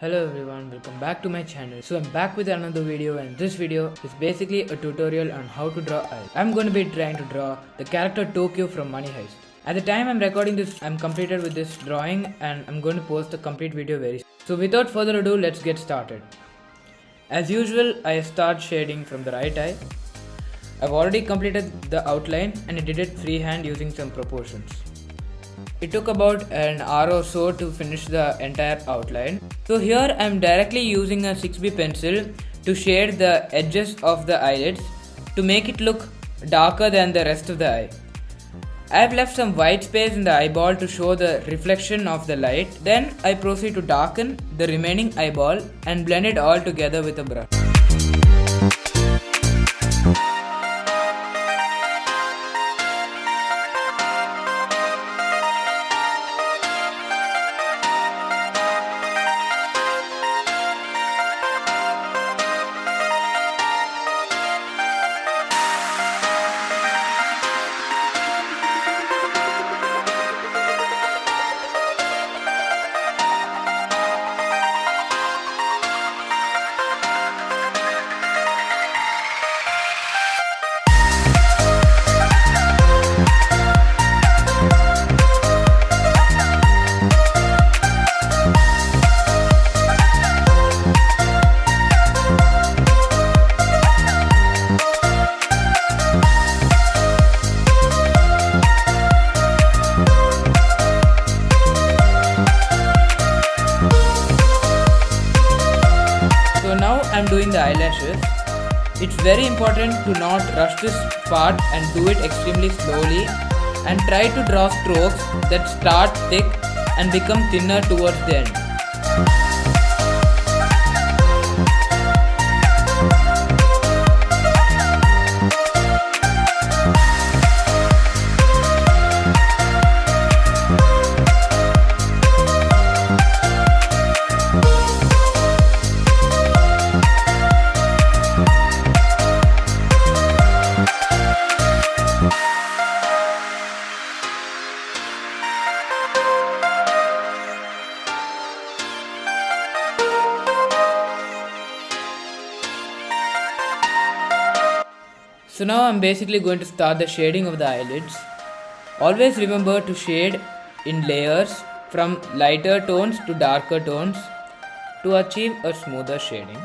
Hello everyone, welcome back to my channel. So I'm back with another video, and this video is basically a tutorial on how to draw eyes. I'm going to be trying to draw the character Tokyo from Money Heist. At the time I'm recording this, I'm completed with this drawing and I'm going to post the complete video very soon. So without further ado, let's get started. As usual, I start shading from the right eye. I've already completed the outline and I did it freehand using some proportions. It took about an hour or so to finish the entire outline. So here I am directly using a 6B pencil to shade the edges of the eyelids to make it look darker than the rest of the eye. I have left some white space in the eyeball to show the reflection of the light. Then I proceed to darken the remaining eyeball and blend it all together with a brush. So now I'm doing the eyelashes. It's very important to not rush this part and do it extremely slowly, and try to draw strokes that start thick and become thinner towards the end. So now I'm basically going to start the shading of the eyelids. Always remember to shade in layers from lighter tones to darker tones to achieve a smoother shading.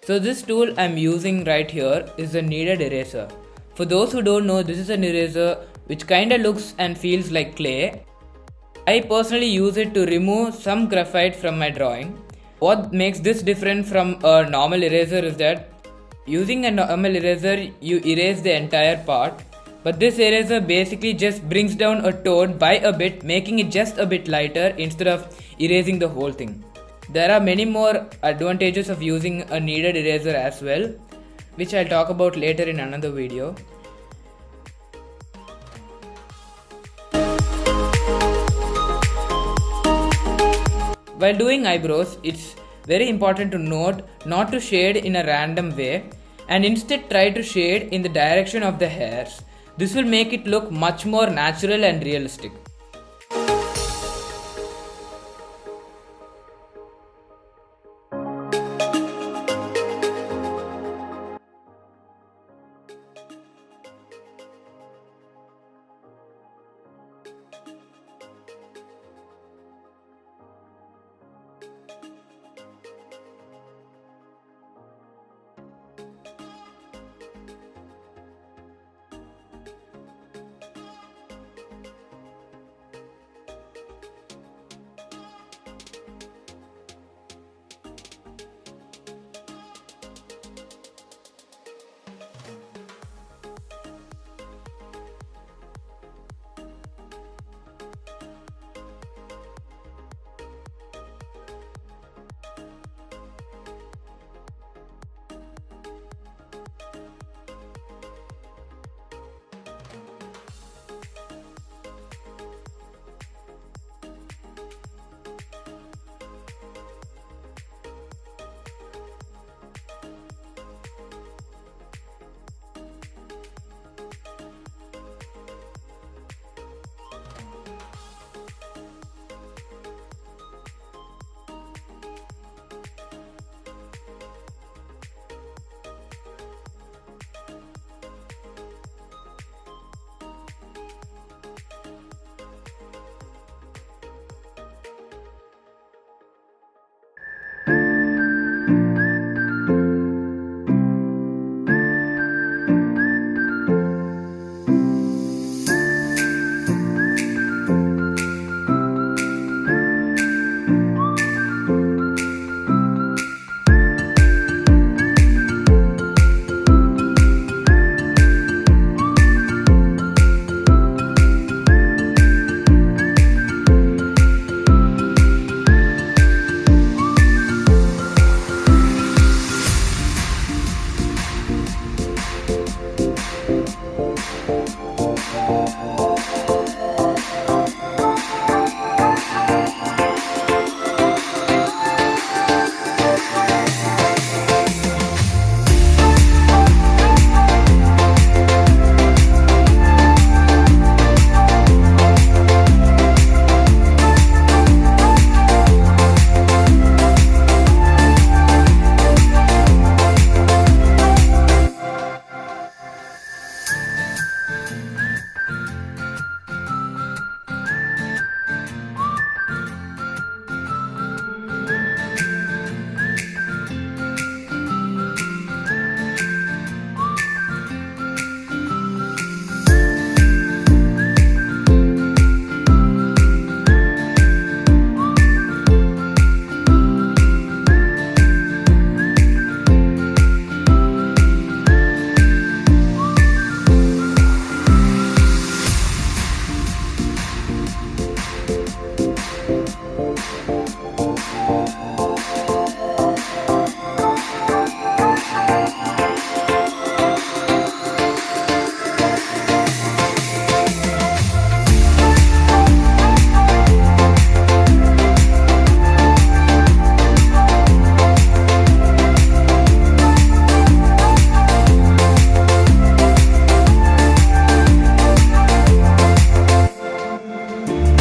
So this tool I'm using right here is a kneaded eraser. For those who don't know, this is an eraser which kinda looks and feels like clay. I personally use it to remove some graphite from my drawing. What makes this different from a normal eraser is that using a normal eraser, you erase the entire part, but this eraser basically just brings down a tone by a bit, making it just a bit lighter instead of erasing the whole thing. There are many more advantages of using a kneaded eraser as well, which I'll talk about later in another video. While doing eyebrows, it's very important to note not to shade in a random way and instead try to shade in the direction of the hairs. This will make it look much more natural and realistic.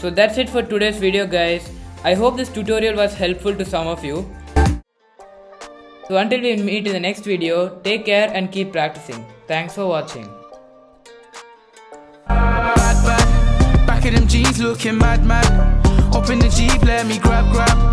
So that's it for today's video guys. I hope this tutorial was helpful to some of you. So until we meet in the next video, take care and keep practicing. Thanks for watching. Back of them jeans looking mad. Hop in the Jeep, let me grab.